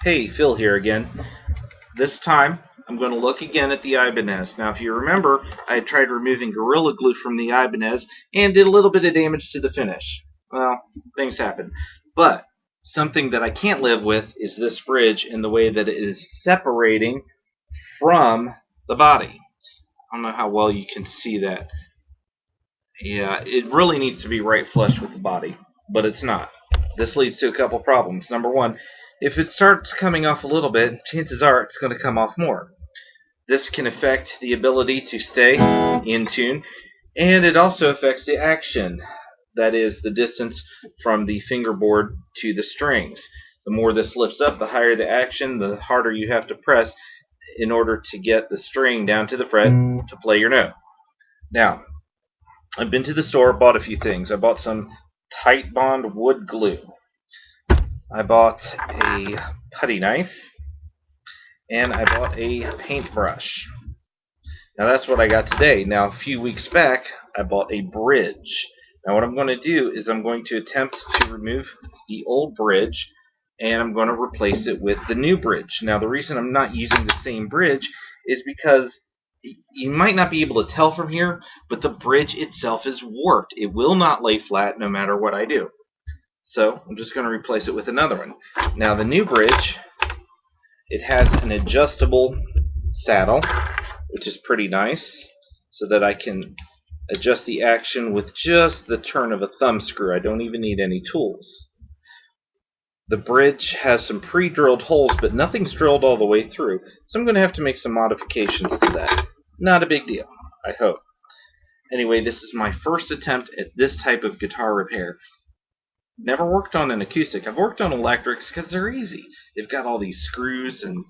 Hey, Phil here again. This time, I'm going to look again at the Ibanez. Now, if you remember, I had tried removing Gorilla Glue from the Ibanez and did a little bit of damage to the finish. Well, things happen. But something that I can't live with is this bridge in the way that it is separating from the body. I don't know how well you can see that. Yeah, it really needs to be right flush with the body, but it's not. This leads to a couple problems. Number one, if it starts coming off a little bit, chances are it's going to come off more. This can affect the ability to stay in tune, and it also affects the action. That is, the distance from the fingerboard to the strings. The more this lifts up, the higher the action, the harder you have to press in order to get the string down to the fret to play your note. Now, I've been to the store, bought a few things. I bought some tight bond wood glue. I bought a putty knife, and I bought a paintbrush. Now that's what I got today. Now a few weeks back, I bought a bridge. Now what I'm going to do is I'm going to attempt to remove the old bridge, and I'm going to replace it with the new bridge. Now the reason I'm not using the same bridge is because you might not be able to tell from here, but the bridge itself is warped. It will not lay flat no matter what I do. So I'm just going to replace it with another one. Now the new bridge, it has an adjustable saddle, which is pretty nice, so that I can adjust the action with just the turn of a thumb screw. I don't even need any tools. The bridge has some pre-drilled holes, but nothing's drilled all the way through, so I'm going to have to make some modifications to that. Not a big deal, I hope. Anyway, this is my first attempt at this type of guitar repair. Never worked on an acoustic. I've worked on electrics because they're easy. They've got all these screws and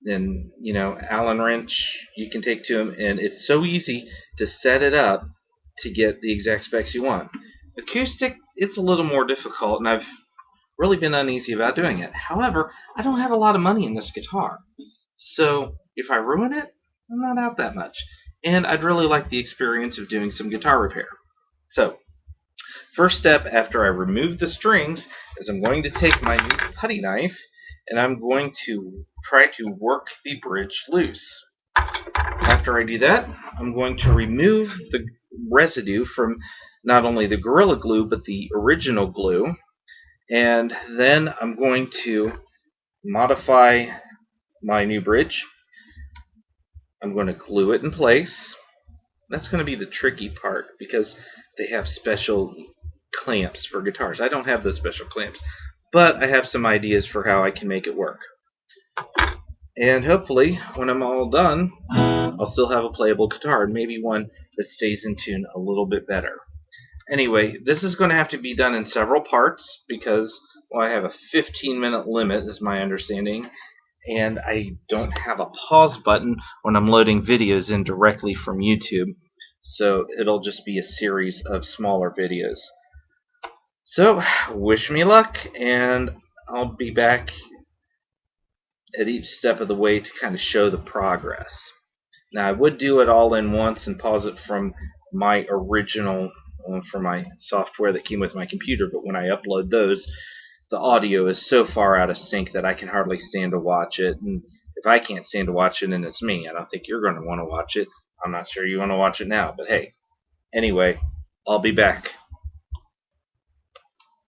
Allen wrench you can take to them, and it's so easy to set it up to get the exact specs you want. Acoustic, it's a little more difficult, and I've really been uneasy about doing it. However, I don't have a lot of money in this guitar, so if I ruin it, I'm not out that much, and I'd really like the experience of doing some guitar repair. So, first step after I remove the strings is I'm going to take my new putty knife and I'm going to try to work the bridge loose. After I do that, I'm going to remove the residue from not only the Gorilla Glue but the original glue, and then I'm going to modify my new bridge. I'm going to glue it in place. That's going to be the tricky part because they have special clamps for guitars. I don't have those special clamps, but I have some ideas for how I can make it work. And hopefully, when I'm all done, I'll still have a playable guitar, and maybe one that stays in tune a little bit better. Anyway, this is going to have to be done in several parts because, well, I have a 15-minute limit, is my understanding, and I don't have a pause button when I'm loading videos in directly from YouTube, so it'll just be a series of smaller videos. So, wish me luck, and I'll be back at each step of the way to kind of show the progress. Now, I would do it all in once and pause it from my original, from my software that came with my computer, but when I upload those, the audio is so far out of sync that I can hardly stand to watch it. And if I can't stand to watch it, then it's me. I don't think you're going to want to watch it. I'm not sure you want to watch it now, but hey. Anyway, I'll be back.